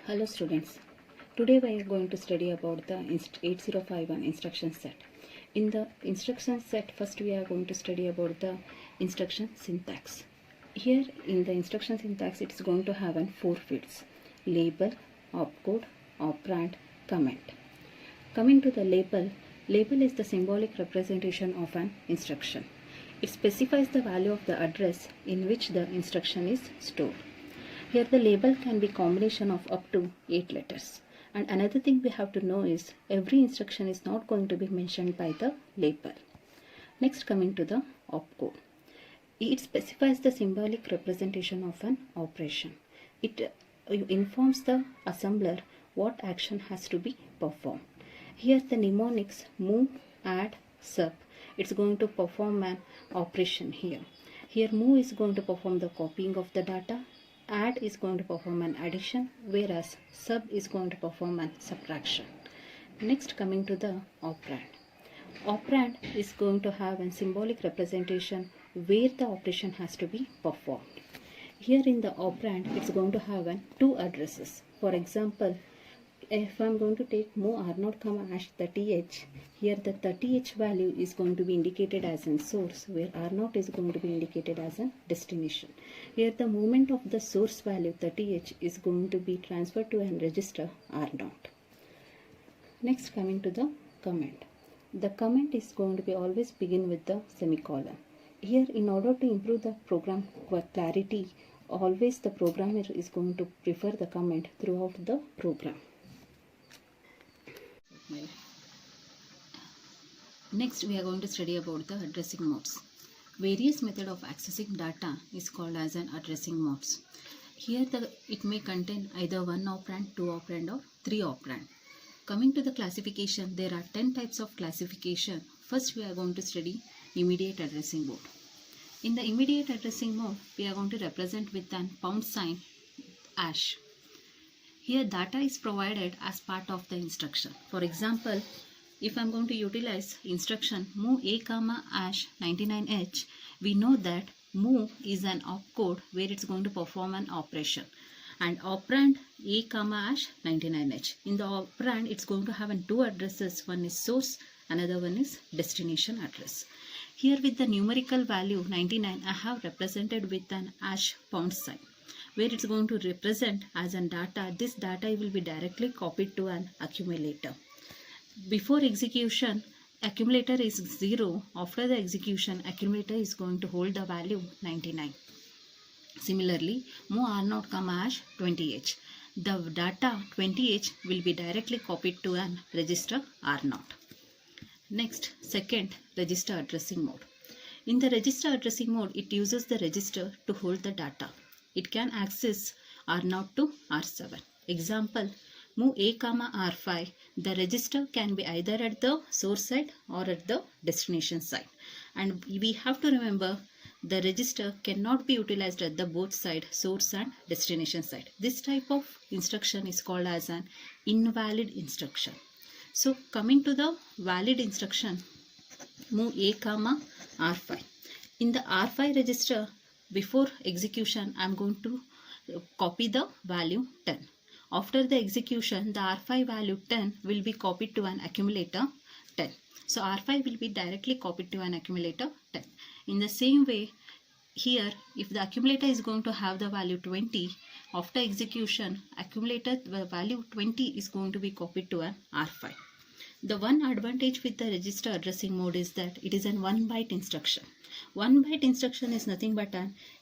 Hello students, today we are going to study about the 8051 instruction set. In the instruction set, first we are going to study about the instruction syntax. Here in the instruction syntax, it is going to have 4 fields: label, opcode, operand, comment. Coming to the label, label is the symbolic representation of an instruction. It specifies the value of the address in which the instruction is stored. Here the label can be combination of up to 8 letters. And another thing we have to know is every instruction is not going to be mentioned by the label. Next, coming to the opcode. It specifies the symbolic representation of an operation. It informs the assembler what action has to be performed. Here the mnemonics move, add, sub. It's going to perform an operation here. Here move is going to perform the copying of the data. Add is going to perform an addition, whereas sub is going to perform an subtraction. Next, coming to the operand. Operand is going to have a symbolic representation where the operation has to be performed. Here in the operand, it's going to have 2 addresses. For example, if I'm going to take move r0, hash 30h, here the 30h value is going to be indicated as a source, where r0 is going to be indicated as a destination. Here the movement of the source value 30h is going to be transferred to a register r0. Next, coming to the comment. The comment is going to be always begin with the semicolon. Here, in order to improve the program clarity, always the programmer is going to prefer the comment throughout the program. Next, we are going to study about the addressing modes. Various method of accessing data is called as an addressing modes. Here it may contain either 1 operand, 2 operand or 3 operand. Coming to the classification, there are 10 types of classification. First, we are going to study immediate addressing mode. In the immediate addressing mode, we are going to represent with an ##. Here data is provided as part of the instruction. For example, if I am going to utilize instruction move a, #99h, we know that move is an opcode where it's going to perform an operation. And operand a, #99h. In the operand, it's going to have 2 addresses. One is source, another one is destination address. Here with the numerical value 99, I have represented with an #, where it's going to represent as an data. This data will be directly copied to an accumulator. Before execution, accumulator is 0. After the execution, accumulator is going to hold the value 99. Similarly, move r0, #20h. The data 20h will be directly copied to an register r0. Next, second, register addressing mode. In the register addressing mode, it uses the register to hold the data. It can access r0 to r7. Example, move a, r5. The register can be either at the source side or at the destination side. And we have to remember the register cannot be utilized at the both side, source and destination side. This type of instruction is called as an invalid instruction. So coming to the valid instruction, move a, r5. In the r5 register, before execution, I am going to copy the value 10. After the execution, the r5 value 10 will be copied to an accumulator 10. So r5 will be directly copied to an accumulator 10. In the same way, here if the accumulator is going to have the value 20, after execution, accumulator value 20 is going to be copied to an r5. The one advantage with the register addressing mode is that it is an 1 byte instruction. 1 byte instruction is nothing but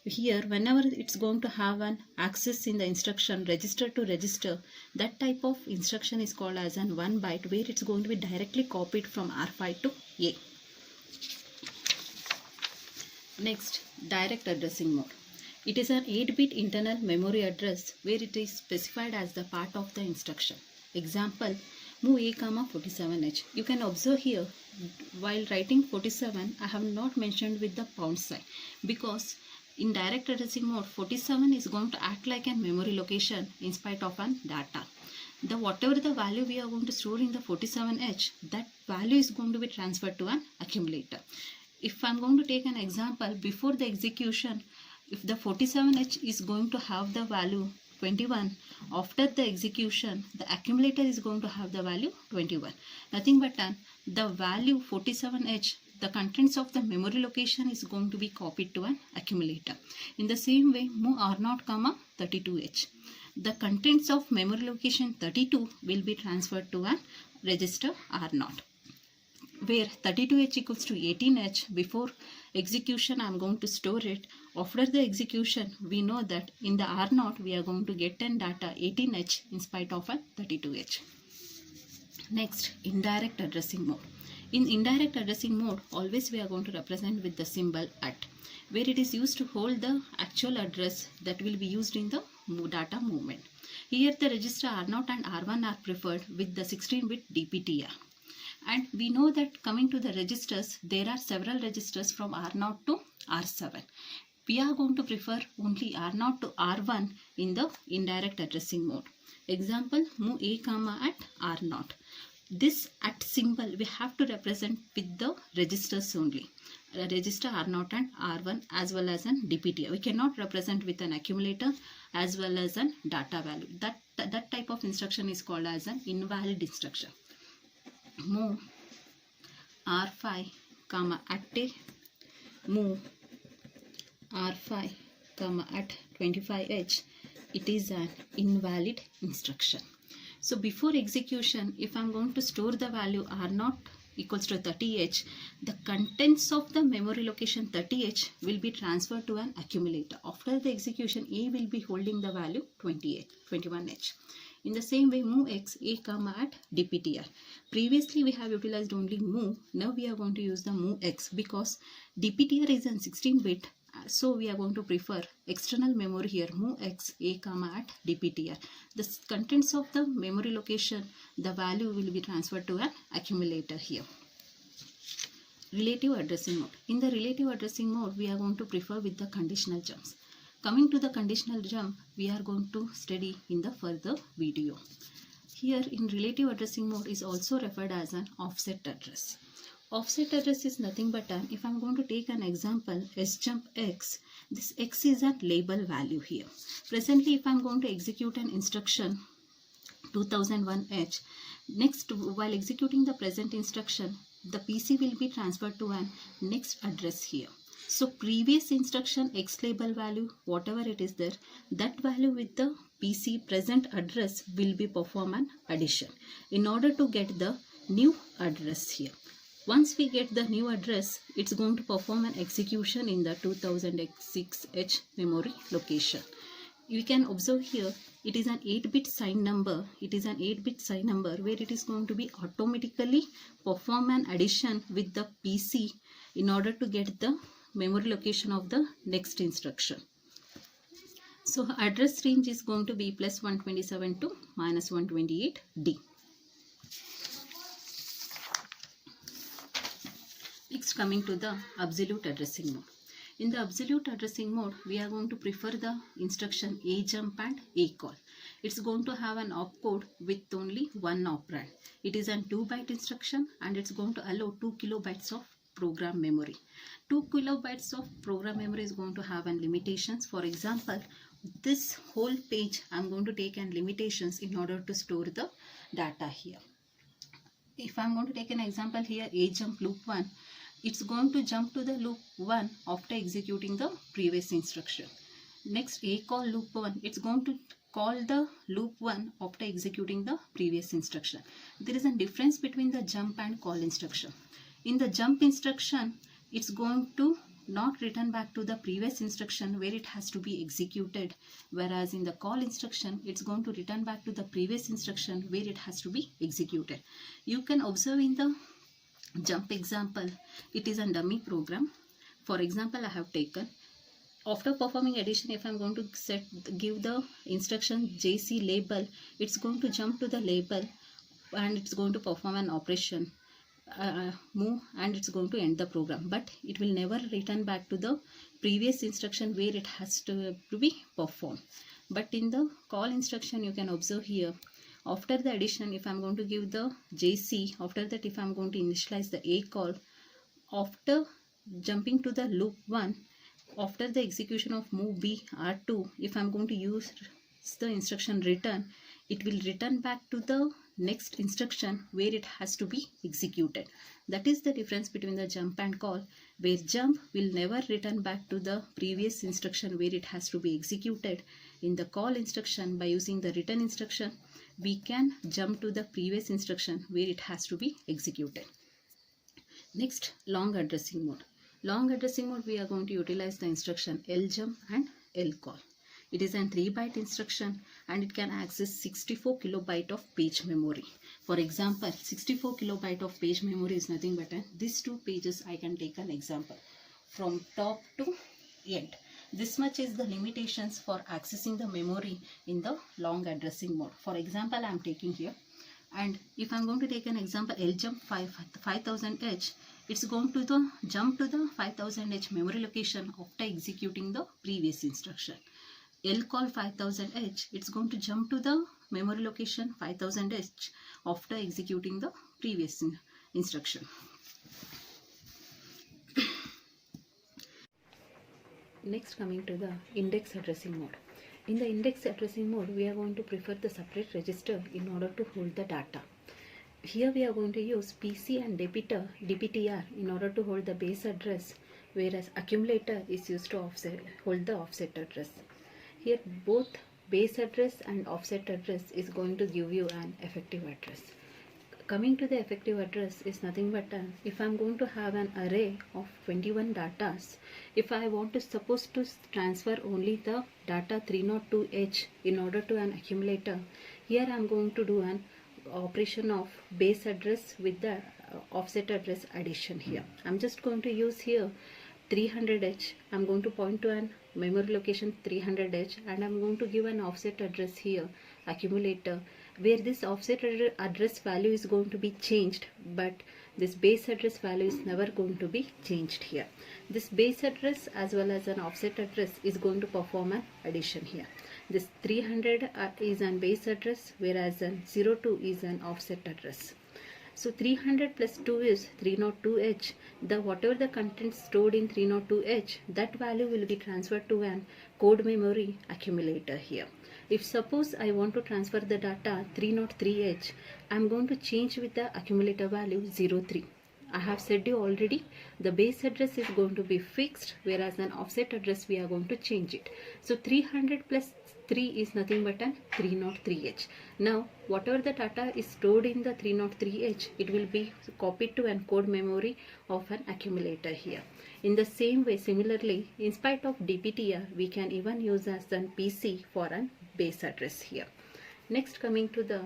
here whenever it's going to have an access in the instruction register to register, that type of instruction is called as an 1 byte, where it's going to be directly copied from R5 to A. Next, direct addressing mode. It is an 8-bit internal memory address where it is specified as the part of the instruction. Example, move a, 47h. You can observe here, while writing 47, I have not mentioned with the # because in direct addressing mode, 47 is going to act like a memory location in spite of an data. Whatever the value we are going to store in the 47h, that value is going to be transferred to an accumulator. If I am going to take an example, before the execution, if the 47h is going to have the value 21. After the execution, the accumulator is going to have the value 21. Nothing but the value 47H, the contents of the memory location is going to be copied to an accumulator. In the same way, move R0, 32H. The contents of memory location 32 will be transferred to an register R0, where 32H equals to 18H. Before execution, I am going to store it. After the execution, we know that in the R0, we are going to get an data 18H in spite of a 32H. Next, indirect addressing mode. In indirect addressing mode, always we are going to represent with the symbol at, where it is used to hold the actual address that will be used in the data movement. Here the register R0 and R1 are preferred with the 16-bit DPTR. And we know that coming to the registers, there are several registers from R0 to R7. We are going to prefer only R0 to R1 in the indirect addressing mode. Example, move A, at R0. This at symbol we have to represent with the registers only. Register R0 and R1 as well as an DPTR. We cannot represent with an accumulator as well as an data value. That type of instruction is called as an invalid instruction. Move R5, at A, move R5, at 25H. It is an invalid instruction. So before execution, if I am going to store the value R0 equals to 30H, the contents of the memory location 30H will be transferred to an accumulator. After the execution, A will be holding the value 21H. In the same way, move X, A, at DPTR. Previously, we have utilized only move. Now we are going to use the move X because DPTR is an 16-bit. So we are going to prefer external memory here, move X, A, at DPTR. The contents of the memory location, the value will be transferred to an accumulator here. Relative addressing mode. In the relative addressing mode, we are going to prefer with the conditional jumps. Coming to the conditional jump, we are going to study in the further video. Here in relative addressing mode is also referred as an offset address. Offset address is nothing but if I am going to take an example, sjump X, this X is a label value here. Presently, if I am going to execute an instruction 2001H, next while executing the present instruction, the PC will be transferred to an next address here. So previous instruction X label value, whatever it is there, that value with the PC present address will be perform an addition in order to get the new address here. Once we get the new address, it's going to perform an execution in the 2006H memory location. You can observe here, it is an 8-bit sign number. It is an 8-bit sign number where it is going to be automatically perform an addition with the PC in order to get the memory location of the next instruction. So address range is going to be plus 127 to minus 128D. Next, coming to the absolute addressing mode. In the absolute addressing mode, we are going to prefer the instruction AJump and ACall. It's going to have an opcode with only one operand. It is a 2-byte instruction and it's going to allow 2 kilobytes of program memory. 2 kilobytes of program memory is going to have an limitations. For example, this whole page I'm going to take an limitations in order to store the data here. If I'm going to take an example here, AJump loop 1, it's going to jump to the loop 1 after executing the previous instruction. Next, ACall loop 1, it's going to call the loop 1 after executing the previous instruction. There is a difference between the jump and call instruction. In the jump instruction, it's going to not return back to the previous instruction where it has to be executed, whereas in the call instruction, it's going to return back to the previous instruction where it has to be executed. You can observe in the jump example, it is a dummy program. For example, I have taken, after performing addition, if I'm going to give the instruction JC label, it's going to jump to the label and it's going to perform an operation, move, and it's going to end the program, but it will never return back to the previous instruction where it has to be performed. But in the call instruction, you can observe here, after the addition, if I'm going to give the JC, after that if I'm going to initialize the ACall, after jumping to the loop 1, after the execution of move B R2, if I'm going to use the instruction return, it will return back to the next instruction where it has to be executed. That is the difference between the jump and call, where jump will never return back to the previous instruction where it has to be executed. In the call instruction, by using the return instruction, we can jump to the previous instruction where it has to be executed. Next, long addressing mode. Long addressing mode, we are going to utilize the instruction ljump and lcall. It is a 3-byte instruction and it can access 64 kilobyte of page memory. For example, 64 kilobyte of page memory is nothing but these 2 pages. I can take an example from top to end. This much is the limitations for accessing the memory in the long addressing mode. For example, I am taking here, and if I am going to take an example ljump 5000H, it's going to jump to the 5000H memory location after executing the previous instruction. lcall 5000H, it's going to jump to the memory location 5000H after executing the previous instruction. Next, coming to the index addressing mode. In the index addressing mode, we are going to prefer the separate register in order to hold the data. Here we are going to use PC and DPTR in order to hold the base address, whereas accumulator is used to hold the offset address. Here both base address and offset address is going to give you an effective address. Coming to the effective address is nothing but if I am going to have an array of 21 datas, if I want to suppose to transfer only the data 302H in order to an accumulator, here I am going to do an operation of base address with the offset address addition. Here I am just going to use here 300H. I am going to point to an memory location 300H and I am going to give an offset address here, accumulator, where this offset address value is going to be changed, but this base address value is never going to be changed here. This base address as well as an offset address is going to perform an addition here. This 300 is an base address, whereas an 02 is an offset address. So 300 plus 2 is 302H. Whatever the content stored in 302H, that value will be transferred to an code memory accumulator here. If suppose I want to transfer the data 303H, I am going to change with the accumulator value 03. I have said you already, the base address is going to be fixed, whereas an offset address we are going to change it. So 300 plus 3 is nothing but an 303H. Now whatever the data is stored in the 303H, it will be copied to an code memory of an accumulator here. In the same way, similarly, in spite of DPTR, we can even use as an PC for an base address here. Next, coming to the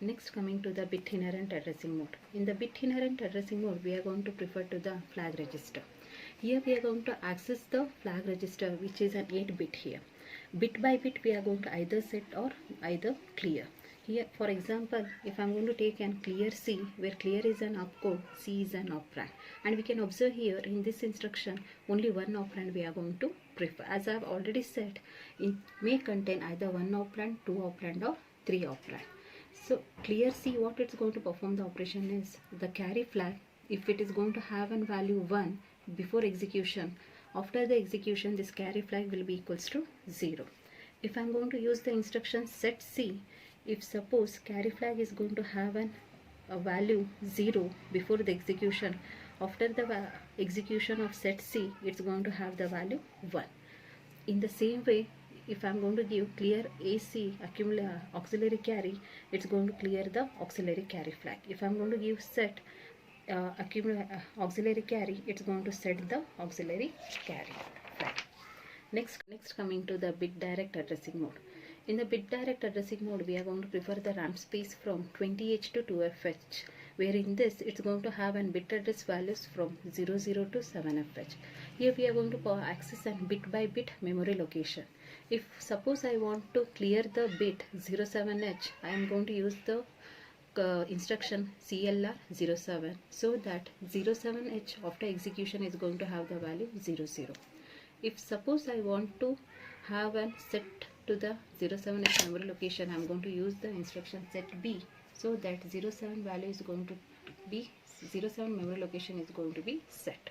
bit inherent addressing mode. In the bit inherent addressing mode, we are going to prefer to the flag register. Here we are going to access the flag register, which is an 8-bit here. Bit by bit we are going to either set or either clear. Here, for example, if I am going to take an clear C, where clear is an opcode, C is an operand, and we can observe here in this instruction only one operand we are going to prefer. As I have already said, it may contain either one operand, 2 operand or 3 operand. So clear C, what it's going to perform the operation is the carry flag. If it is going to have an value 1 before execution, after the execution this carry flag will be equals to 0. If I am going to use the instruction set C, if suppose carry flag is going to have a value 0 before the execution, after the execution of set C, it's going to have the value 1. In the same way, if I am going to give clear AC auxiliary carry, it's going to clear the auxiliary carry flag. If I am going to give set auxiliary carry, it's going to set the auxiliary carry flag. Next coming to the bit direct addressing mode. In the bit direct addressing mode, we are going to prefer the RAM space from 20H to 2FH, where in this it's going to have an bit address values from 00 to 7FH. Here we are going to access a bit by bit memory location. If suppose I want to clear the bit 07H, I am going to use the instruction CLR07, so that 07H after execution is going to have the value 00. If suppose I want to have a set to the 07H memory location, I am going to use the instruction set B, so that 07 value is going to be 07 memory location is going to be set.